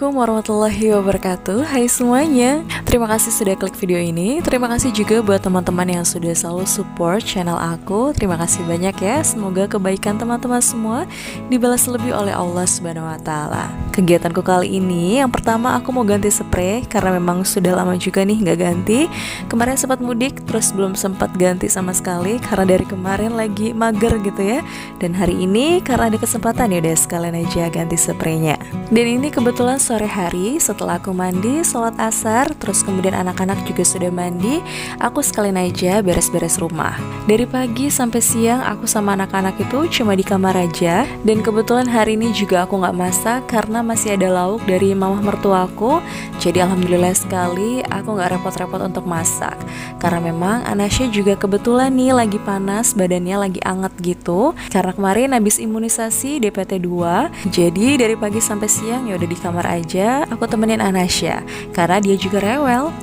Assalamualaikum warahmatullahi wabarakatuh. Hai semuanya, terima kasih sudah klik video ini. Terima kasih juga buat teman-teman yang sudah selalu support channel aku. Terima kasih banyak ya. Semoga kebaikan teman-teman semua dibalas lebih oleh Allah Subhanahu wa Ta'ala. Kegiatanku kali ini, yang pertama aku mau ganti spray karena memang sudah lama juga nih nggak ganti. Kemarin sempat mudik, terus belum sempat ganti sama sekali karena dari kemarin lagi mager gitu ya. Dan hari ini karena ada kesempatan ya udah sekalian aja ganti spraynya. Dan ini kebetulan sore hari setelah aku mandi, sholat asar, terus kemudian anak-anak juga sudah mandi, aku sekalian aja beres-beres rumah. Dari pagi sampai siang aku sama anak-anak itu cuma di kamar aja. Dan kebetulan hari ini juga aku nggak masak karena masih ada lauk dari mamah mertuaku. Jadi alhamdulillah sekali aku nggak repot-repot untuk masak. Karena memang Anasya juga kebetulan nih lagi panas, badannya lagi anget gitu. Karena kemarin habis imunisasi DPT 2, jadi dari pagi sampai siang ya udah di kamar aja aku temenin Anasya karena dia juga rewel.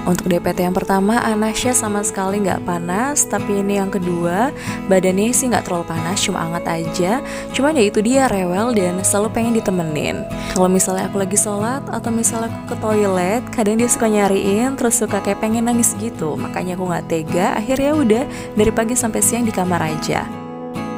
Untuk DPT yang pertama Anasya sama sekali nggak panas, tapi ini yang kedua badannya sih nggak terlalu panas, cuma anget aja. Cuman ya itu dia rewel dan selalu pengen ditemenin. Kalau misalnya aku lagi sholat atau misalnya aku ke toilet, kadang dia suka nyariin, terus suka kayak pengen nangis gitu. Makanya aku nggak tega, akhirnya udah dari pagi sampai siang di kamar aja.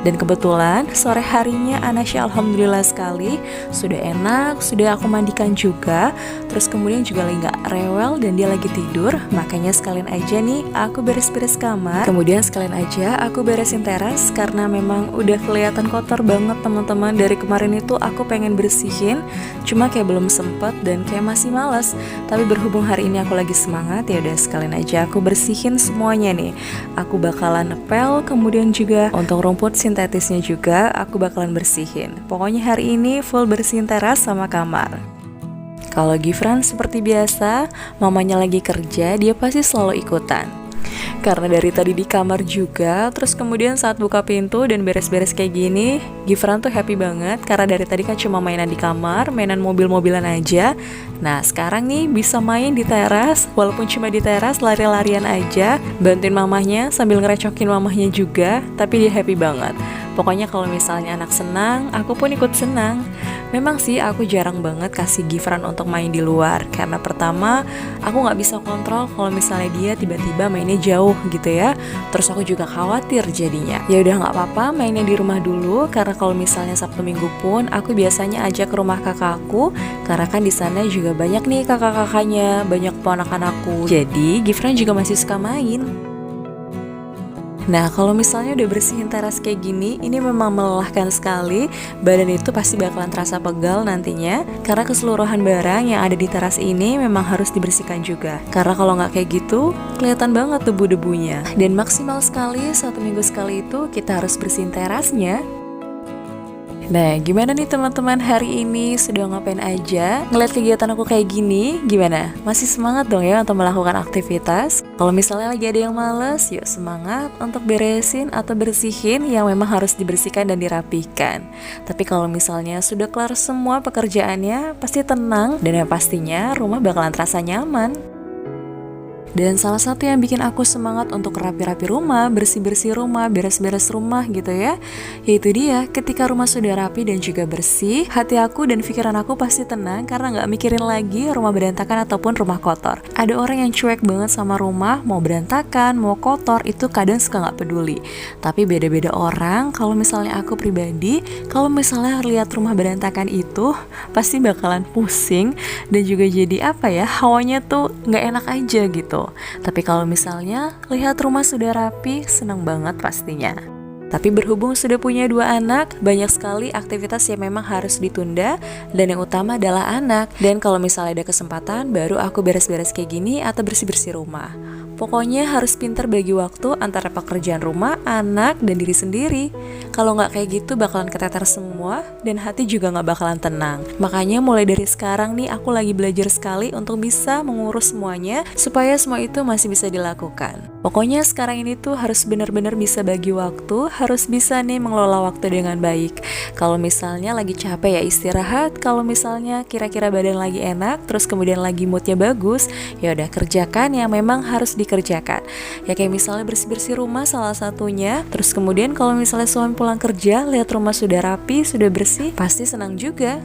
Dan kebetulan sore harinya Anasya alhamdulillah sekali sudah enak, sudah aku mandikan juga. Terus kemudian juga lagi gak rewel dan dia lagi tidur. Makanya sekalian aja nih aku beres-beres kamar. Kemudian sekalian aja aku beresin teras karena memang udah kelihatan kotor banget teman-teman. Dari kemarin itu aku pengen bersihin, cuma kayak belum sempet dan kayak masih malas. Tapi berhubung hari ini aku lagi semangat, ya udah sekalian aja aku bersihin semuanya nih. Aku bakalan ngepel, kemudian juga untuk rumput sintetisnya juga aku bakalan bersihin. Pokoknya hari ini full bersihin teras sama kamar. Kalau Gifran seperti biasa, mamanya lagi kerja, dia pasti selalu ikutan. Karena dari tadi di kamar juga, terus kemudian saat buka pintu dan beres-beres kayak gini, Gifran tuh happy banget karena dari tadi kan cuma mainan di kamar, mainan mobil-mobilan aja. Nah sekarang nih bisa main di teras, walaupun cuma di teras lari-larian aja, bantuin mamahnya sambil ngerecokin mamahnya juga, tapi dia happy banget. Pokoknya kalau misalnya anak senang, aku pun ikut senang. Memang sih aku jarang banget kasih Gifran untuk main di luar, karena pertama aku nggak bisa kontrol kalau misalnya dia tiba-tiba mainnya jauh gitu ya. Terus aku juga khawatir jadinya. Ya udah nggak apa-apa mainnya di rumah dulu, karena kalau misalnya Sabtu Minggu pun aku biasanya ajak ke rumah kakakku, karena kan di sana juga banyak nih kakak-kakaknya, banyak ponakan aku. Jadi Gifran juga masih suka main. Nah kalau misalnya udah bersihin teras kayak gini, ini memang melelahkan sekali. Badan itu pasti bakalan terasa pegal nantinya, karena keseluruhan barang yang ada di teras ini memang harus dibersihkan juga. Karena kalau nggak kayak gitu, kelihatan banget debu-debunya. Dan maksimal sekali 1 minggu sekali itu kita harus bersihin terasnya. Nah, gimana nih teman-teman hari ini? Sudah ngapain aja? Ngeliat kegiatan aku kayak gini, gimana? Masih semangat dong ya untuk melakukan aktivitas? Kalau misalnya lagi ada yang males, yuk semangat untuk beresin atau bersihin yang memang harus dibersihkan dan dirapihkan. Tapi kalau misalnya sudah kelar semua pekerjaannya, pasti tenang dan yang pastinya rumah bakalan terasa nyaman. Dan salah satu yang bikin aku semangat untuk rapi-rapi rumah, bersih-bersih rumah, beres-beres rumah gitu ya, yaitu dia ketika rumah sudah rapi dan juga bersih, hati aku dan pikiran aku pasti tenang karena gak mikirin lagi rumah berantakan ataupun rumah kotor. Ada orang yang cuek banget sama rumah, mau berantakan, mau kotor, itu kadang suka gak peduli. Tapi beda-beda orang. Kalau misalnya aku pribadi, kalau misalnya lihat rumah berantakan itu pasti bakalan pusing dan juga jadi apa ya, hawanya tuh gak enak aja gitu. Tapi kalau misalnya lihat rumah sudah rapi, senang banget pastinya. Tapi berhubung sudah punya 2 anak, banyak sekali aktivitas yang memang harus ditunda, dan yang utama adalah anak. Dan kalau misalnya ada kesempatan, baru aku beres-beres kayak gini atau bersih-bersih rumah. Pokoknya harus pintar bagi waktu antara pekerjaan rumah, anak, dan diri sendiri. Kalau nggak kayak gitu bakalan keteter semua, dan hati juga nggak bakalan tenang. Makanya mulai dari sekarang nih aku lagi belajar sekali untuk bisa mengurus semuanya, supaya semua itu masih bisa dilakukan. Pokoknya sekarang ini tuh harus benar-benar bisa bagi waktu, harus bisa nih mengelola waktu dengan baik. Kalau misalnya lagi capek ya istirahat, kalau misalnya kira-kira badan lagi enak, terus kemudian lagi moodnya bagus, ya udah kerjakan yang memang harus dikerjakan. Ya kayak misalnya bersih-bersih rumah salah satunya. Terus kemudian kalau misalnya suami pulang kerja, lihat rumah sudah rapi, sudah bersih, pasti senang juga.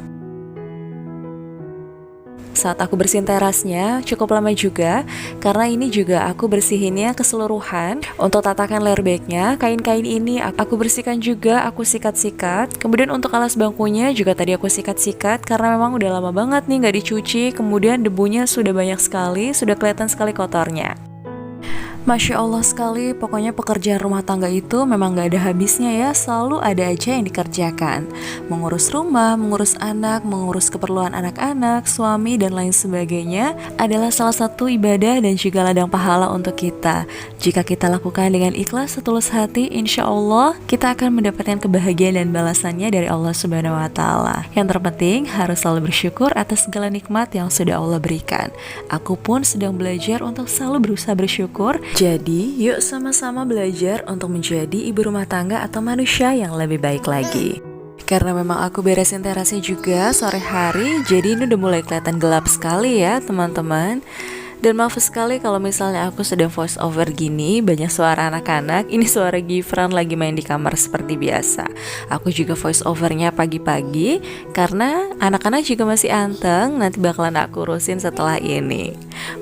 Saat aku bersihin terasnya cukup lama juga, karena ini juga aku bersihinnya keseluruhan. Untuk tatakan layer bagnya, kain-kain ini aku bersihkan juga, aku sikat-sikat. Kemudian untuk alas bangkunya juga tadi aku sikat-sikat, karena memang udah lama banget nih nggak dicuci. Kemudian debunya sudah banyak sekali, sudah kelihatan sekali kotornya. Masya Allah sekali, pokoknya pekerjaan rumah tangga itu memang gak ada habisnya ya, selalu ada aja yang dikerjakan. Mengurus rumah, mengurus anak, mengurus keperluan anak-anak, suami, dan lain sebagainya adalah salah satu ibadah dan juga ladang pahala untuk kita. Jika kita lakukan dengan ikhlas setulus hati, insya Allah kita akan mendapatkan kebahagiaan dan balasannya dari Allah Subhanahu wa Ta'ala. Yang terpenting harus selalu bersyukur atas segala nikmat yang sudah Allah berikan. Aku pun sedang belajar untuk selalu berusaha bersyukur. Jadi, yuk sama-sama belajar untuk menjadi ibu rumah tangga atau manusia yang lebih baik lagi. Karena memang aku beresin terasnya juga sore hari, jadi ini udah mulai kelihatan gelap sekali ya teman-teman. Dan maaf sekali kalau misalnya aku sedang voice over gini, banyak suara anak-anak. Ini suara Gifran lagi main di kamar seperti biasa. Aku juga voice overnya pagi-pagi, karena anak-anak juga masih anteng. Nanti bakalan aku urusin setelah ini.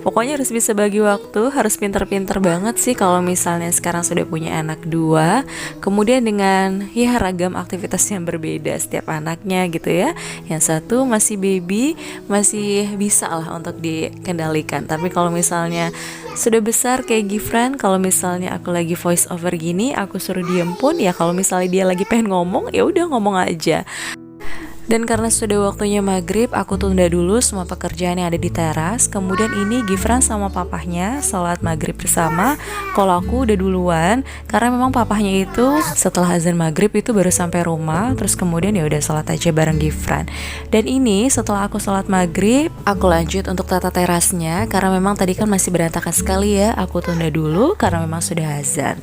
Pokoknya harus bisa bagi waktu, harus pinter-pinter banget sih kalau misalnya sekarang sudah punya anak 2. Kemudian dengan ya ragam aktivitas yang berbeda setiap anaknya gitu ya. Yang satu masih baby, masih bisa lah untuk dikendalikan. Tapi kalau misalnya sudah besar kayak Gifran, kalau misalnya aku lagi voice over gini, aku suruh diem pun ya, kalau misalnya dia lagi pengen ngomong, ya udah ngomong aja. Dan karena sudah waktunya maghrib, aku tunda dulu semua pekerjaan yang ada di teras. Kemudian ini Gifran sama papahnya sholat maghrib bersama. Kalau aku udah duluan, karena memang papahnya itu setelah azan maghrib itu baru sampai rumah. Terus kemudian ya udah sholat aja bareng Gifran. Dan ini setelah aku sholat maghrib, aku lanjut untuk tata terasnya. Karena memang tadi kan masih berantakan sekali ya. Aku tunda dulu karena memang sudah azan.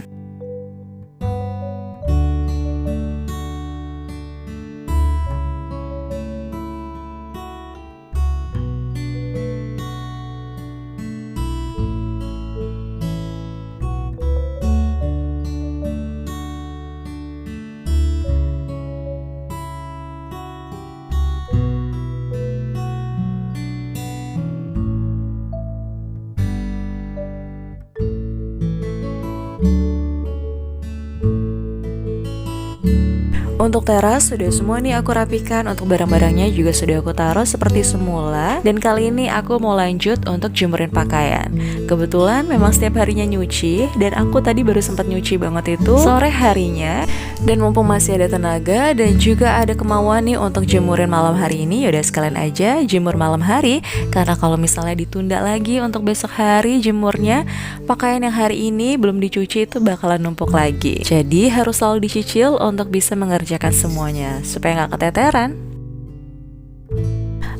Untuk teras sudah semua nih aku rapikan, untuk barang-barangnya juga sudah aku taruh seperti semula. Dan kali ini aku mau lanjut untuk jemurin pakaian. Kebetulan memang setiap harinya nyuci, dan aku tadi baru sempat nyuci banget itu sore harinya. Dan mumpung masih ada tenaga dan juga ada kemauan nih untuk jemurin malam hari ini, yaudah sekalian aja jemur malam hari. Karena kalau misalnya ditunda lagi untuk besok hari jemurnya, pakaian yang hari ini belum dicuci itu bakalan numpuk lagi. Jadi harus selalu dicicil untuk bisa mengerjakan semuanya supaya nggak keteteran.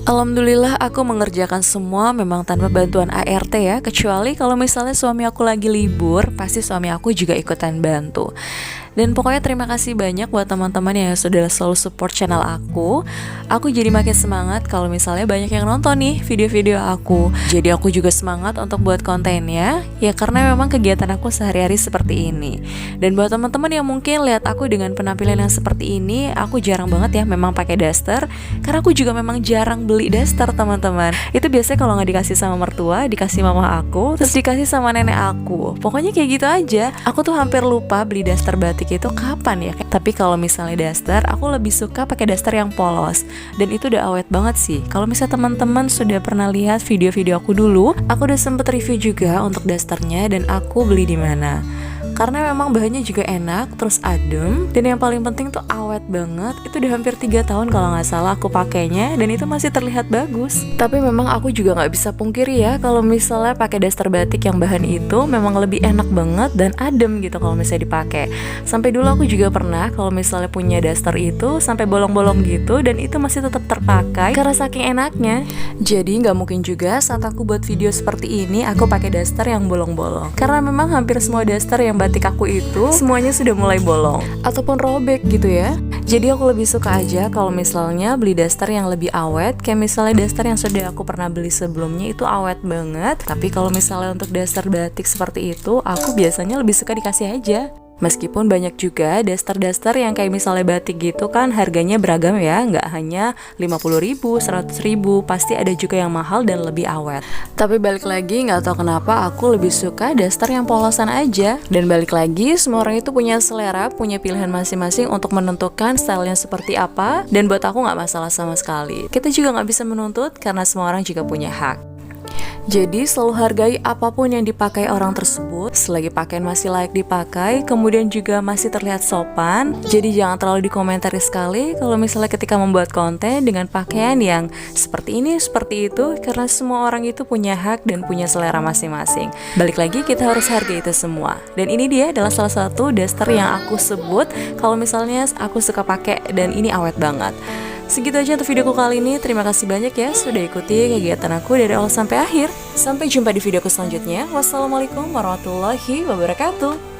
Alhamdulillah aku mengerjakan semua memang tanpa bantuan ART ya. Kecuali kalau misalnya suami aku lagi libur, pasti suami aku juga ikutan bantu. Dan pokoknya terima kasih banyak buat teman-teman yang sudah selalu support channel aku. Aku jadi makin semangat kalau misalnya banyak yang nonton nih video-video aku. Jadi aku juga semangat untuk buat kontennya, ya karena memang kegiatan aku sehari-hari seperti ini. Dan buat teman-teman yang mungkin lihat aku dengan penampilan yang seperti ini, aku jarang banget ya memang pakai daster. Karena aku juga memang jarang beli daster teman-teman. Itu biasanya kalau nggak dikasih sama mertua, dikasih mama aku, terus dikasih sama nenek aku. Pokoknya kayak gitu aja. Aku tuh hampir lupa beli daster batik itu kapan ya. Tapi kalau misalnya daster, aku lebih suka pakai daster yang polos. Dan itu udah awet banget sih. Kalau misalnya teman-teman sudah pernah lihat video-video aku dulu, aku udah sempet review juga untuk dasternya dan aku beli di mana. Karena memang bahannya juga enak, terus adem, dan yang paling penting tuh awet banget. Itu udah hampir 3 tahun kalau nggak salah aku pakainya, dan itu masih terlihat bagus. Tapi memang aku juga nggak bisa pungkiri ya, kalau misalnya pakai daster batik yang bahan itu memang lebih enak banget dan adem gitu kalau misalnya dipakai. Sampai dulu aku juga pernah kalau misalnya punya daster itu sampai bolong-bolong gitu, dan itu masih tetap terpakai karena saking enaknya. Jadi nggak mungkin juga saat aku buat video seperti ini aku pakai daster yang bolong-bolong. Karena memang hampir semua daster yang batik aku itu semuanya sudah mulai bolong ataupun robek gitu ya. Jadi aku lebih suka aja kalau misalnya beli daster yang lebih awet. Kayak misalnya daster yang sudah aku pernah beli sebelumnya itu awet banget. Tapi kalau misalnya untuk daster batik seperti itu, aku biasanya lebih suka dikasih aja. Meskipun banyak juga daster-daster yang kayak misalnya batik gitu kan harganya beragam ya, nggak hanya 50.000, 100.000, pasti ada juga yang mahal dan lebih awet. Tapi balik lagi, nggak tahu kenapa aku lebih suka daster yang polosan aja. Dan balik lagi, semua orang itu punya selera, punya pilihan masing-masing untuk menentukan stylenya seperti apa. Dan buat aku nggak masalah sama sekali. Kita juga nggak bisa menuntut karena semua orang juga punya hak. Jadi selalu hargai apapun yang dipakai orang tersebut selagi pakaian masih layak dipakai, kemudian juga masih terlihat sopan. Jadi jangan terlalu dikomentari sekali kalau misalnya ketika membuat konten dengan pakaian yang seperti ini, seperti itu, karena semua orang itu punya hak dan punya selera masing-masing. Balik lagi, kita harus hargai itu semua. Dan ini dia adalah salah satu daster yang aku sebut kalau misalnya aku suka pakai dan ini awet banget. Segitu aja untuk videoku kali ini. Terima kasih banyak ya sudah ikuti kegiatan aku dari awal sampai akhir. Sampai jumpa di videoku selanjutnya. Wassalamualaikum warahmatullahi wabarakatuh.